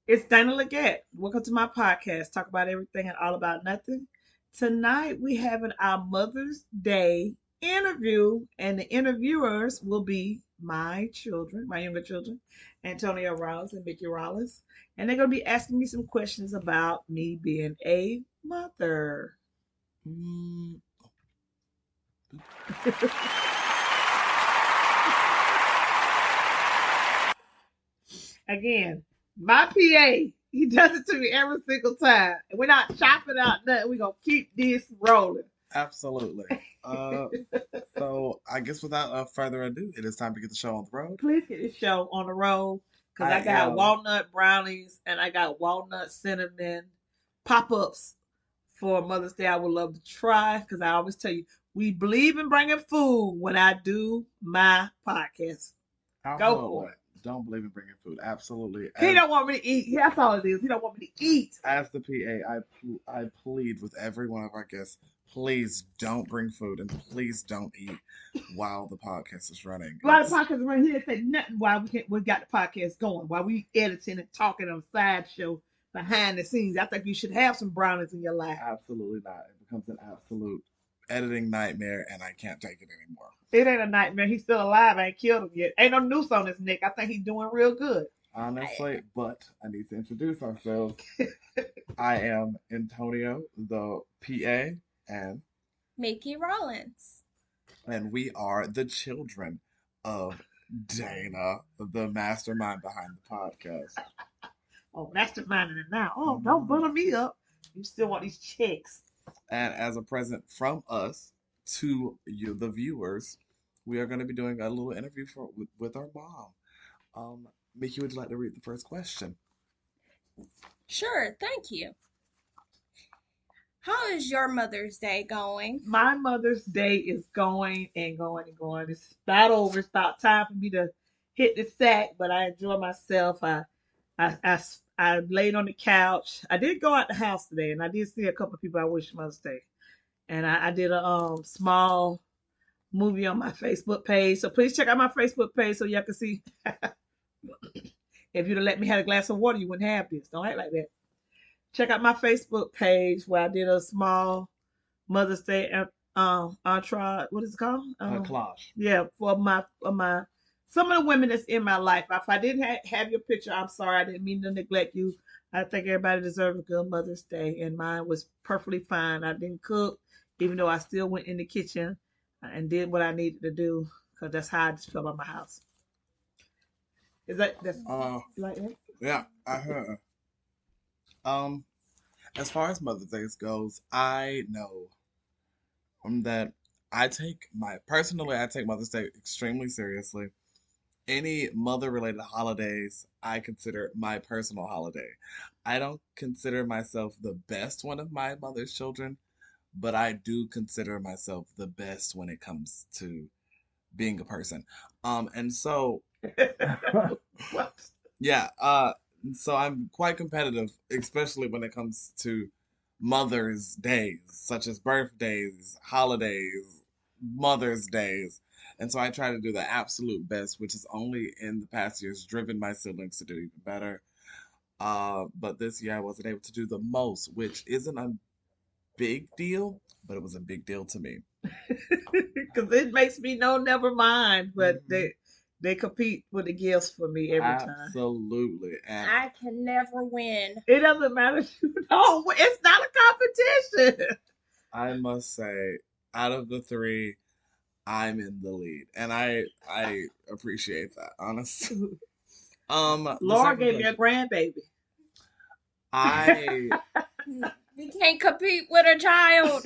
It's Dana Leggett. Welcome to my podcast. Talk about everything and all about nothing. Tonight we having our Mother's Day interview, and the interviewers will be my children, my younger children, Antonio Rollins and Mickey Rollins, and they're gonna be asking me some questions about me being a mother. Mm, Again, my PA, he does it to me every single time. And we're not chopping out nothing. We're gonna keep this rolling. absolutely. Uh, so I guess without further ado, it is time to get the show on the road. Please get this show on the road because I I got am. walnut brownies and I got walnut cinnamon pop ups for Mother's Day. I would love to try because I always tell you we believe in bringing food when I do my podcast. Go for Absolutely. it. Don't believe in bringing food. Absolutely. He don't want me to eat. That's all it is. He don't want me to eat. As the PA, I plead with every one of our guests, please don't bring food and please don't eat while the podcast is running. A lot of podcasts around here say nothing while we got the podcast going, while we editing and talking on sideshow behind the scenes. I think you should have some brownies in your life. Absolutely not. It becomes an absolute editing nightmare, and I can't take it anymore. It ain't a nightmare. He's still alive. I ain't killed him yet. Ain't no noose on his neck. I think he's doing real good. Honestly, but I need to introduce ourselves. I am Antonio, the PA, and Mickey Rollins. we are the children of Dana, the mastermind behind the podcast. Oh, masterminding it now. Oh, don't Mhm. butter me up. You still want these checks. And as a present from us to you, the viewers, we are going to be doing a little interview with our mom. Mickey, would you like to read the first question? Sure, thank you. How is your Mother's Day going? My Mother's Day is going and going and going. It's about over. It's about time for me to hit the sack, but I enjoy myself. I, I laid on the couch. I did go out the house today, and I did see a couple of people I wish Mother's Day. And I did a small movie on my Facebook page. So please check out my Facebook page so y'all can see. If you'd have let me have a glass of water, you wouldn't have this. Don't act like that. Check out my Facebook page where I did a small Mother's Day entourage. What is it called? Collage. Yeah, for my some of the women that's in my life. If I didn't have your picture, I'm sorry. I didn't mean to neglect you. I think everybody deserves a good Mother's Day, and mine was perfectly fine. I didn't cook, even though I still went in the kitchen and did what I needed to do because that's how I just feel about my house. Is that's Uh, like that? yeah, I heard. Um, as far as Mother's Day goes, I know that I take Mother's Day extremely seriously. Any mother related holidays I consider my personal holiday. I don't consider myself the best one of my mother's children, but I do consider myself the best when it comes to being a person. And so What? yeah, so I'm quite competitive, especially when it comes to Mother's Days, such as birthdays, holidays, Mother's Days. And so I try to do the absolute best, which has only in the past years driven my siblings to do even better. But this year I wasn't able to do the most, which isn't a big deal, but it was a big deal to me. Because it makes me know never mind, but Hmm. they compete with the gifts for me every time. Absolutely. And I can never win. It doesn't matter if you don't. It's not a competition. I must say, out of the three, I'm in the lead, and I appreciate that, honestly. The Laura second gave me a question, grandbaby. I You can't compete with a child.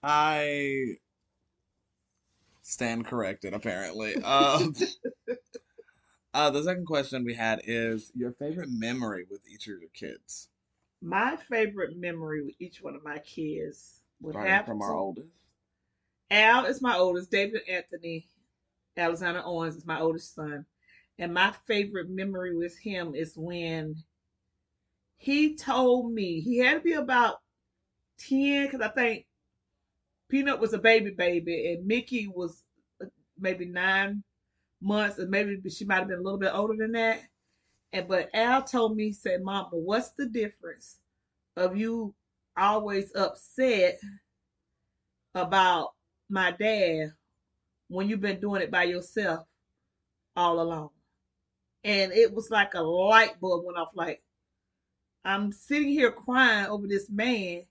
I stand corrected, apparently. The second question we had is your favorite memory with each of your kids, My favorite memory with each one of my kids would starting have from our to. oldest. Al is my oldest. David Anthony Alexander Owens is my oldest son. And my favorite memory with him is when he told me he had to be about 10 because I think Peanut was a baby and Mickey was maybe 9 months, and maybe she might have been a little bit older than that. And but Al told me, he said, Mom, but what's the difference of you always upset about my dad when you've been doing it by yourself all along? And it was like a light bulb went off. Like, I'm sitting here crying over this man,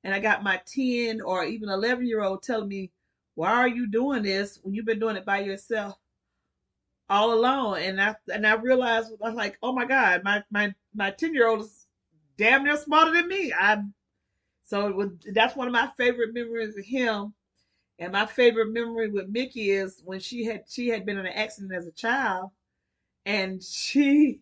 and I got my 10 or even 11-year-old telling me, why are you doing this when you've been doing it by yourself all along? And I realized, I was like, oh my God, my 10-year-old is damn near smarter than me. So that's one of my favorite memories of him. And my favorite memory with Mickey is when she had been in an accident as a child, and she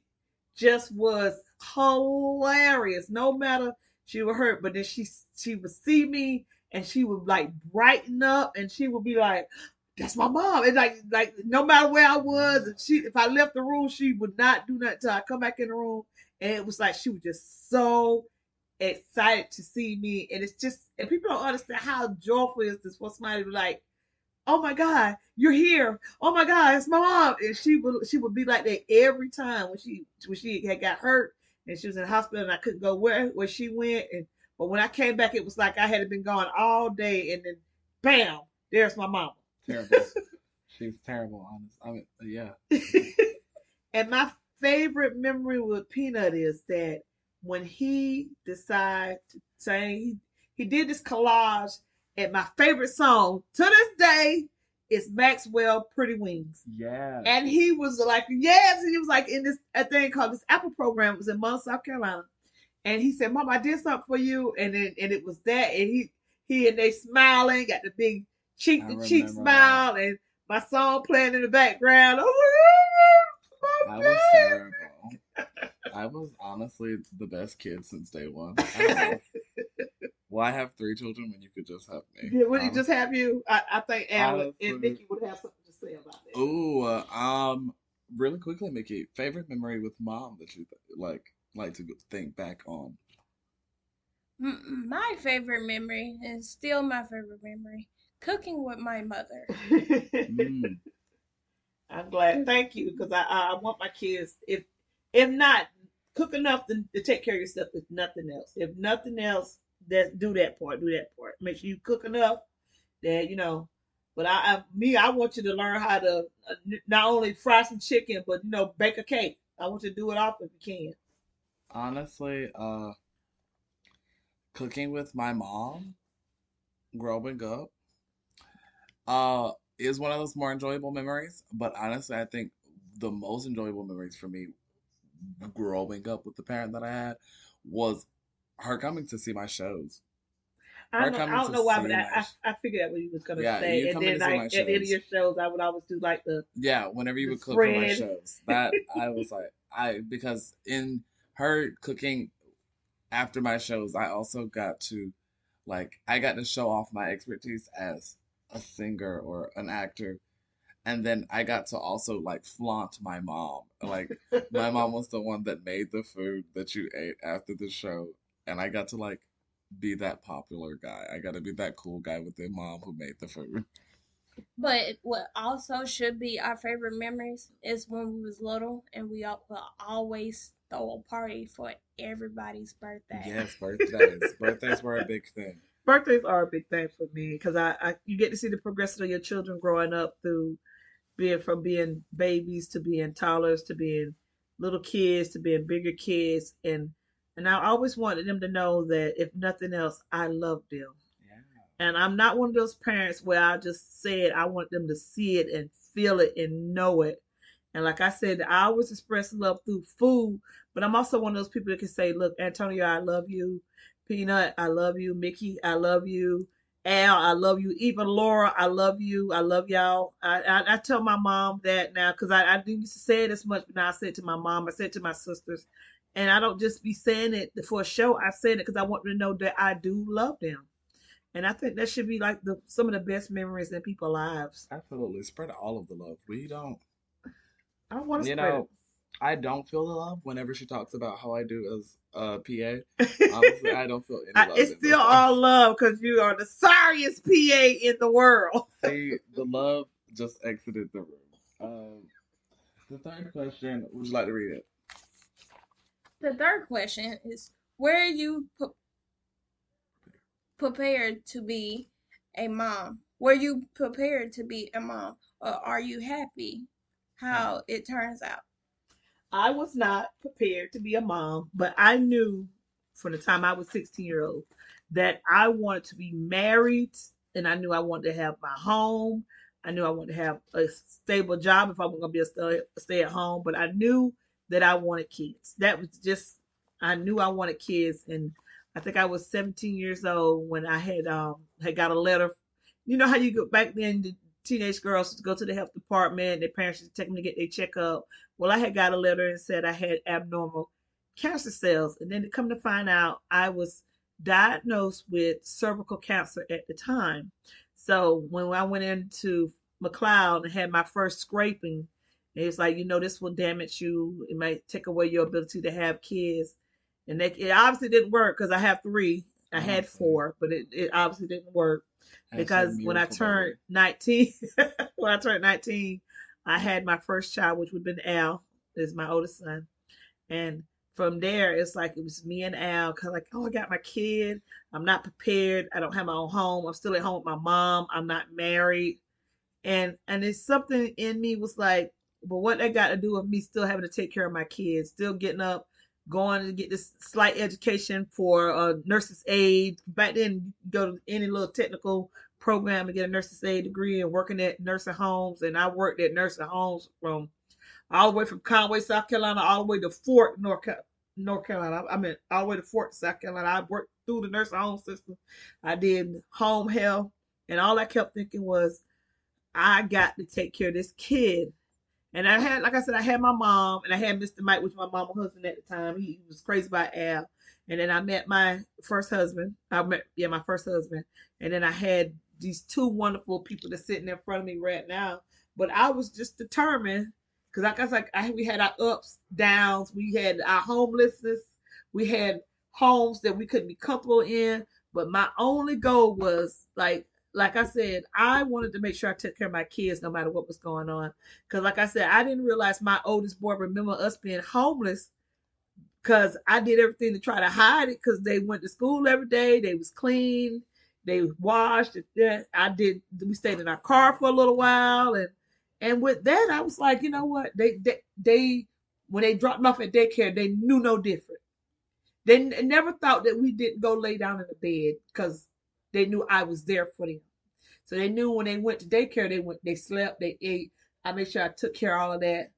just was hilarious. No matter she would hurt, but then she would see me and she would like brighten up and she would be like, "That's my mom." And like no matter where I was, and if I left the room, she would not do nothing till I come back in the room. And it was like she was just so excited to see me. And it's just, and people don't understand how joyful is this for somebody to be like, oh my God, you're here. Oh my God, it's my mom. And she would be like that every time when she had got hurt and she was in the hospital and I couldn't go where she went. And but when I came back, it was like I had been gone all day, and then bam, there's my mama. Terrible. She's terrible, honest. I mean, yeah. And my favorite memory with Peanut is that when he decided to sing, he did this collage, and my favorite song to this day is Maxwell Pretty Wings. Yeah. And he was like, yes, and he was like in this a thing called this Apple program. It was in Mount South Carolina. And he said, Mom, I did something for you. And it was that. And he and they smiling, got the big cheek to cheek smile, that. And my song playing in the background. I was terrible. I was honestly the best kid since day one. I don't know. Well, I have 3 children when you could just have me. Would he just have you? I think Alan and Mickey would have something to say about that. Ooh, really quickly, Mickey, favorite memory with mom that you like to think back on? My favorite memory is still my favorite memory. Cooking with my mother. Mm, I'm glad. Thank you, because I want my kids, if not cook enough to take care of yourself, if nothing else. If nothing else, that do that part. Do that part. Make sure you cook enough that you know. But I want you to learn how to not only fry some chicken, but bake a cake. I want you to do it often if you can. honestly, cooking with my mom growing up, uh, is one of those more enjoyable memories. But honestly, I think the most enjoyable memories for me growing up with the parent that I had was her coming to see my shows. I Her know. I coming don't to know why, but see I figured out what you was gonna yeah, say, you and coming then to see like my at the end of shows. your shows, I would always do like the Yeah, whenever you the would cook for my spread. shows, that I was like, because in her cooking after my shows, I also got to I got to show off my expertise as a singer or an actor, and then I got to also flaunt my mom. My mom was the one that made the food that you ate after the show, and I got to be that popular guy. I got to be that cool guy with the mom who made the food. But what also should be our favorite memories is when we was little and we will always throw a party for everybody's birthday. Yes, birthdays. Birthdays were a big thing. Birthdays are a big thing for me because I you get to see the progression of your children growing up through being babies to being toddlers to being little kids to being bigger kids, and I always wanted them to know that if nothing else, I love them. Yeah. And I'm not one of those parents where I just said I want them to see it and feel it and know it. And like I said, I always express love through food, but I'm also one of those people that can say, look, Antonio, I love you. Peanut, I love you. Mickey, I love you. Al, I love you. Even Laura, I love you. I love y'all. I tell my mom that now because I didn't used to say it as much, but now I say it to my mom. I say it to my sisters. And I don't just be saying it for a show. I say it because I want them to know that I do love them. And I think that should be like some of the best memories in people's lives. Absolutely. Spread all of the love. We don't, I want to you spread know, I don't feel the love whenever she talks about how I do as a PA. Honestly, it. I don't feel any love It's in this still one. all love because you are the sorriest PA in the world. See, the love just exited the room. The third question, would you like to read it? The third question is, where are you prepared to be a mom? Were you prepared to be a mom? Or are you happy how it turns out? I was not prepared to be a mom, but I knew from the time I was 16-year old that I wanted to be married, and I knew I wanted to have my home. I knew I wanted to have a stable job if I was going to be a stay at home, but I knew that I wanted kids. That was just, I knew I wanted kids. And I think I was 17 years old when I had got a letter. You know how you go back then, the teenage girls to go to the health department, their parents would take them to get their checkup. Well, I had got a letter and said I had abnormal cancer cells. And then to come to find out, I was diagnosed with cervical cancer at the time. So when I went into McLeod and had my first scraping, it's like, this will damage you. It might take away your ability to have kids. And it obviously didn't work because I have three. I had Honestly, four, but it obviously didn't work hashtag because when I miracle turned baby. 19, when I turned 19, I had my first child, which would have been Al, is my oldest son. And from there, it's like it was me and Al, cause like, oh, I got my kid. I'm not prepared. I don't have my own home. I'm still at home with my mom. I'm not married. And it's something in me was like, but what that got to do with me still having to take care of my kids, still getting up, going to get this slight education for a nurse's aid. Back then, you go to any little technical program to get a nurse's aid degree and working at nursing homes. And I worked at nursing homes from all the way from Conway, South Carolina, all the way to Fort, North Carolina. I mean, all the way to Fort, South Carolina. I worked through the nursing home system. I did home health. And all I kept thinking was, I got to take care of this kid. And I had, like I said, I had my mom and I had Mr. Mike, which was my mama husband at the time. He was crazy about Al. And then I met my first husband. My first husband. And then I had these two wonderful people that's sitting in front of me right now. But I was just determined because, like I said, we had our ups, downs, we had our homelessness, we had homes that we couldn't be comfortable in. But my only goal was like I said, I wanted to make sure I took care of my kids no matter what was going on. Because, like I said, I didn't realize my oldest boy remember us being homeless because I did everything to try to hide it because they went to school every day. They was clean. They washed. I did. We stayed in our car for a little while, and with that, I was like, you know what? They when they dropped me off at daycare, they knew no different. They never thought that we didn't go lay down in the bed because they knew I was there for them. So they knew when they went to daycare, they slept, they ate. I made sure I took care of all of that.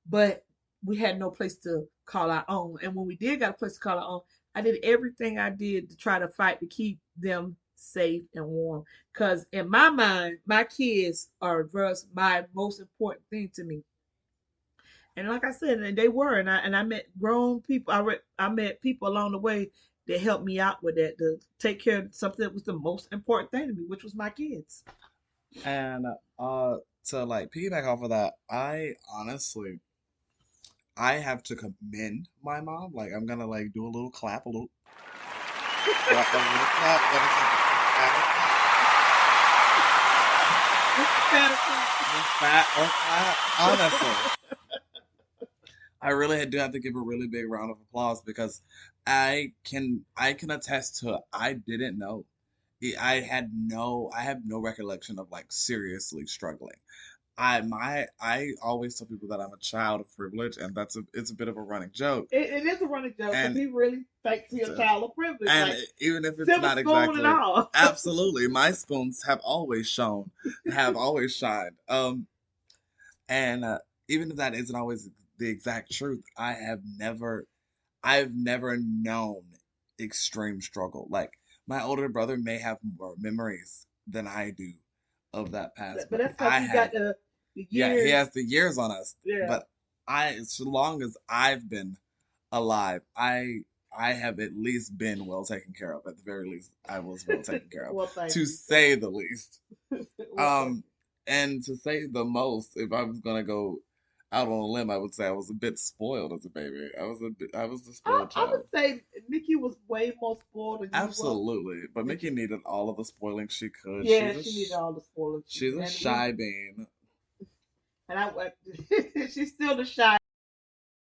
But we had no place to call our own. And when we did got a place to call our own, I did everything I did to try to fight to keep them safe and warm. Because in my mind, my kids are my most important thing to me. And like I said, and they were, and I met grown people. I met people along the way that helped me out with that to take care of something that was the most important thing to me, which was my kids. And to like piggyback off of that, I honestly I have to commend my mom. Like I'm gonna like do a little clap, a little clap. That is like an emphatic clap. Fat or clap. Honestly, I really do have to give a really big round of applause because I can attest to I didn't know. I have no recollection of like seriously struggling. I always tell people that I'm a child of privilege, and it's a bit of a running joke. It is a running joke because And he really thinks he's a uh, child of privilege, and like even if it's silver not spoon and exactly all. absolutely, my spoons have always shone, have always shined. And even if that isn't always the exact truth, I've never known extreme struggle. Like my older brother may have more memories than I do of that past, But but that's because I he got have, the yeah, he years. has the years on us. Yeah. But as long as I've been alive, I have at least been well taken care of. At the very least, I was well taken care of, Well, thank to you, sir. say the least. Well, thank Um, and to say the most, if I was gonna go out on a limb, I would say I was a bit spoiled as a baby. I was the spoiled I would child. say Nikki was way more spoiled than you were. Absolutely. But Mickey needed all of the spoiling she could. Yeah, she needed all the spoilers, She's a and shy bean. she's still the shy.